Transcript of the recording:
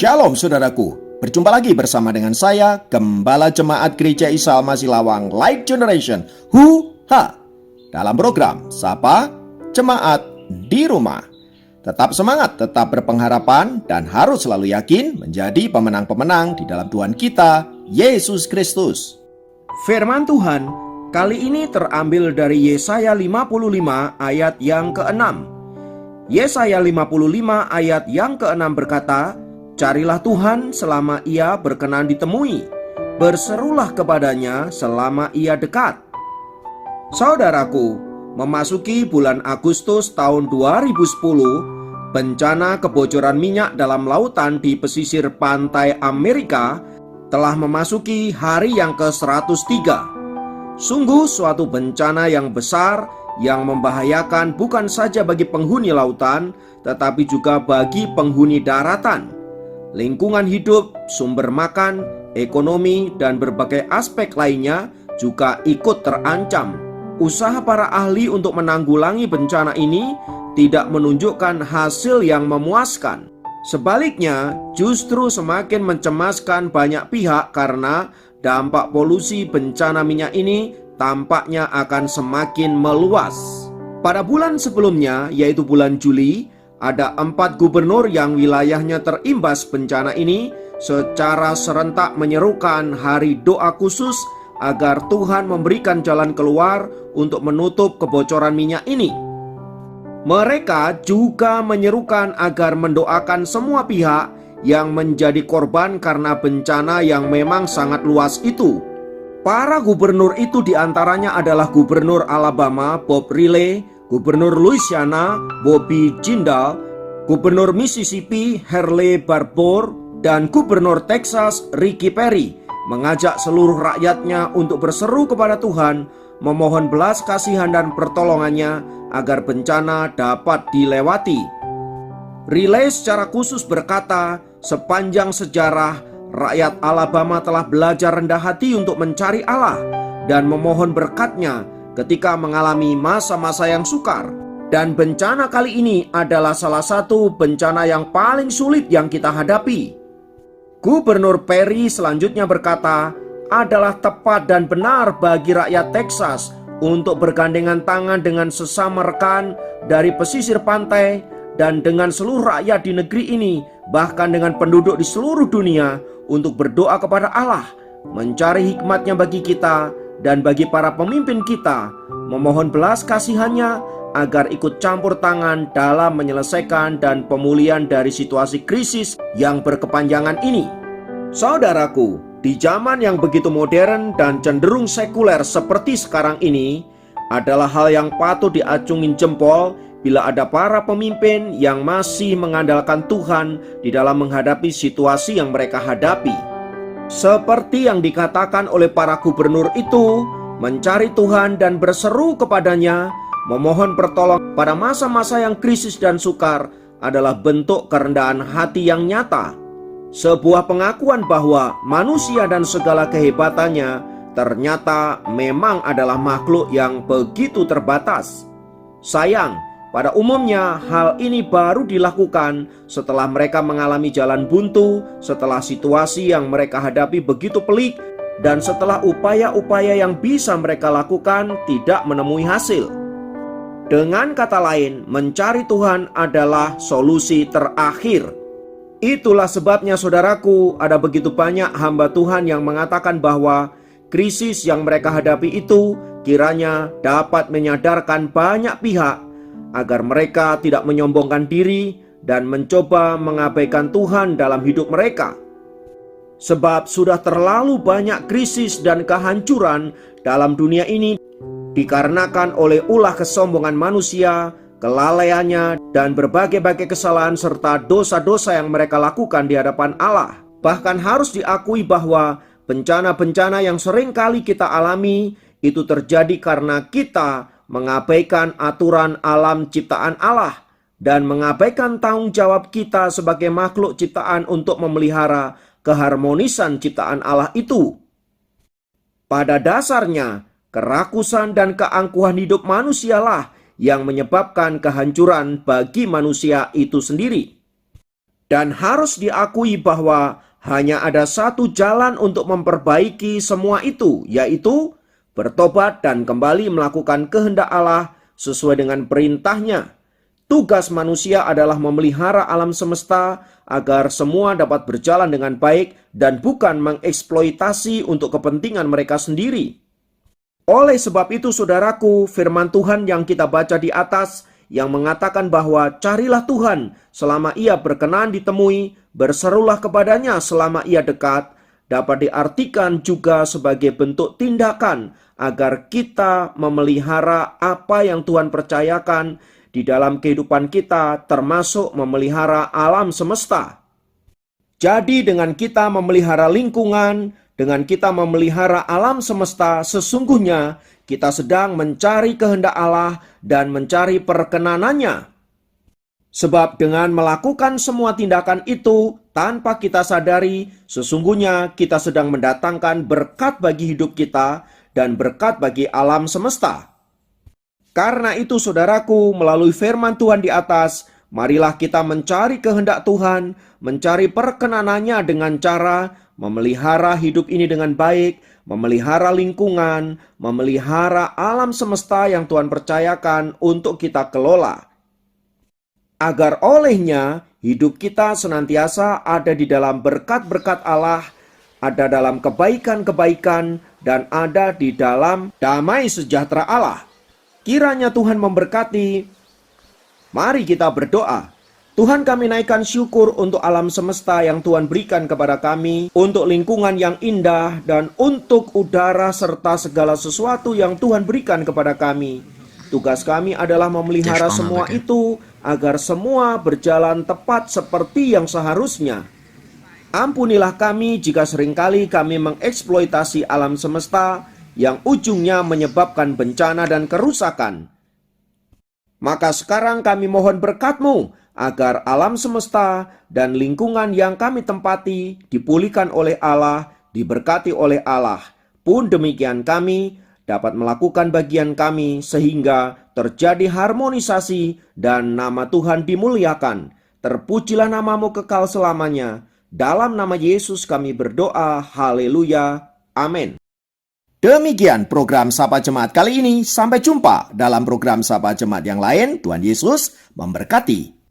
Shalom saudaraku, berjumpa lagi bersama dengan saya, Gembala Jemaat Gereja Isa Almasih Lawang Light Generation, dalam program Sapa Jemaat di Rumah. Tetap semangat, tetap berpengharapan, dan harus selalu yakin menjadi pemenang-pemenang di dalam Tuhan kita, Yesus Kristus. Firman Tuhan kali ini terambil dari Yesaya 55 ayat yang ke-6. Yesaya 55 ayat yang ke-6 berkata, "Carilah Tuhan selama ia berkenan ditemui, berserulah kepadanya selama ia dekat." Saudaraku, memasuki bulan Agustus tahun 2010, bencana kebocoran minyak dalam lautan di pesisir pantai Amerika telah memasuki hari yang ke-103. Sungguh suatu bencana yang besar yang membahayakan bukan saja bagi penghuni lautan, tetapi juga bagi penghuni daratan. Lingkungan hidup, sumber makan, ekonomi, dan berbagai aspek lainnya juga ikut terancam. Usaha para ahli untuk menanggulangi bencana ini tidak menunjukkan hasil yang memuaskan. Sebaliknya, justru semakin mencemaskan banyak pihak karena dampak polusi bencana minyak ini tampaknya akan semakin meluas. Pada bulan sebelumnya, yaitu bulan Juli, ada 4 gubernur yang wilayahnya terimbas bencana ini secara serentak menyerukan hari doa khusus agar Tuhan memberikan jalan keluar untuk menutup kebocoran minyak ini. Mereka juga menyerukan agar mendoakan semua pihak yang menjadi korban karena bencana yang memang sangat luas itu. Para gubernur itu diantaranya adalah Gubernur Alabama Bob Riley, Gubernur Louisiana Bobby Jindal, Gubernur Mississippi Haley Barbour, dan Gubernur Texas Ricky Perry mengajak seluruh rakyatnya untuk berseru kepada Tuhan, memohon belas kasihan dan pertolongannya agar bencana dapat dilewati. Riley secara khusus berkata, sepanjang sejarah rakyat Alabama telah belajar rendah hati untuk mencari Allah dan memohon berkat-Nya ketika mengalami masa-masa yang sukar. Dan bencana kali ini adalah salah satu bencana yang paling sulit yang kita hadapi. Gubernur Perry selanjutnya berkata, adalah tepat dan benar bagi rakyat Texas untuk bergandengan tangan dengan sesama rekan dari pesisir pantai dan dengan seluruh rakyat di negeri ini, bahkan dengan penduduk di seluruh dunia, untuk berdoa kepada Allah, mencari hikmat-Nya bagi kita dan bagi para pemimpin kita, memohon belas kasihan-Nya agar ikut campur tangan dalam menyelesaikan dan pemulihan dari situasi krisis yang berkepanjangan ini. Saudaraku, di zaman yang begitu modern dan cenderung sekuler seperti sekarang ini, adalah hal yang patut diacungin jempol bila ada para pemimpin yang masih mengandalkan Tuhan di dalam menghadapi situasi yang mereka hadapi. Seperti yang dikatakan oleh para gubernur itu, mencari Tuhan dan berseru kepadanya, memohon pertolongan pada masa-masa yang krisis dan sukar adalah bentuk kerendahan hati yang nyata. Sebuah pengakuan bahwa manusia dan segala kehebatannya ternyata memang adalah makhluk yang begitu terbatas. Sayang, pada umumnya hal ini baru dilakukan setelah mereka mengalami jalan buntu, setelah situasi yang mereka hadapi begitu pelik, dan setelah upaya-upaya yang bisa mereka lakukan tidak menemui hasil. Dengan kata lain, mencari Tuhan adalah solusi terakhir. Itulah sebabnya saudaraku, ada begitu banyak hamba Tuhan yang mengatakan bahwa krisis yang mereka hadapi itu kiranya dapat menyadarkan banyak pihak agar mereka tidak menyombongkan diri dan mencoba mengabaikan Tuhan dalam hidup mereka. Sebab sudah terlalu banyak krisis dan kehancuran dalam dunia ini dikarenakan oleh ulah kesombongan manusia, kelalaiannya, dan berbagai-bagai kesalahan serta dosa-dosa yang mereka lakukan di hadapan Allah. Bahkan harus diakui bahwa bencana-bencana yang sering kali kita alami itu terjadi karena kita mengabaikan aturan alam ciptaan Allah dan mengabaikan tanggung jawab kita sebagai makhluk ciptaan untuk memelihara keharmonisan ciptaan Allah itu. Pada dasarnya, kerakusan dan keangkuhan hidup manusialah yang menyebabkan kehancuran bagi manusia itu sendiri. Dan harus diakui bahwa hanya ada satu jalan untuk memperbaiki semua itu, yaitu bertobat dan kembali melakukan kehendak Allah sesuai dengan perintahnya. Tugas manusia adalah memelihara alam semesta agar semua dapat berjalan dengan baik dan bukan mengeksploitasi untuk kepentingan mereka sendiri. Oleh sebab itu, saudaraku, firman Tuhan yang kita baca di atas yang mengatakan bahwa carilah Tuhan selama ia berkenan ditemui, berserulah kepadanya selama ia dekat, dapat diartikan juga sebagai bentuk tindakan agar kita memelihara apa yang Tuhan percayakan di dalam kehidupan kita, termasuk memelihara alam semesta. Jadi dengan kita memelihara lingkungan, dengan kita memelihara alam semesta, sesungguhnya kita sedang mencari kehendak Allah dan mencari perkenanannya. Sebab dengan melakukan semua tindakan itu tanpa kita sadari, sesungguhnya kita sedang mendatangkan berkat bagi hidup kita dan berkat bagi alam semesta. Karena itu, saudaraku, melalui firman Tuhan di atas, marilah kita mencari kehendak Tuhan, mencari perkenanannya dengan cara memelihara hidup ini dengan baik, memelihara lingkungan, memelihara alam semesta yang Tuhan percayakan untuk kita kelola. Agar olehnya hidup kita senantiasa ada di dalam berkat-berkat Allah, ada dalam kebaikan-kebaikan, dan ada di dalam damai sejahtera Allah. Kiranya Tuhan memberkati. Mari kita berdoa. Tuhan, kami naikkan syukur untuk alam semesta yang Tuhan berikan kepada kami, untuk lingkungan yang indah, dan untuk udara serta segala sesuatu yang Tuhan berikan kepada kami. Tugas kami adalah memelihara semua itu, agar semua berjalan tepat seperti yang seharusnya. Ampunilah kami jika seringkali kami mengeksploitasi alam semesta, yang ujungnya menyebabkan bencana dan kerusakan. Maka sekarang kami mohon berkat-Mu, agar alam semesta dan lingkungan yang kami tempati dipulihkan oleh Allah, diberkati oleh Allah. Pun demikian kami dapat melakukan bagian kami sehingga terjadi harmonisasi dan nama Tuhan dimuliakan. Terpujilah nama-Mu kekal selamanya. Dalam nama Yesus kami berdoa. Haleluya. Amin. Demikian program Sapa Jemaat kali ini. Sampai jumpa dalam program Sapa Jemaat yang lain. Tuhan Yesus memberkati.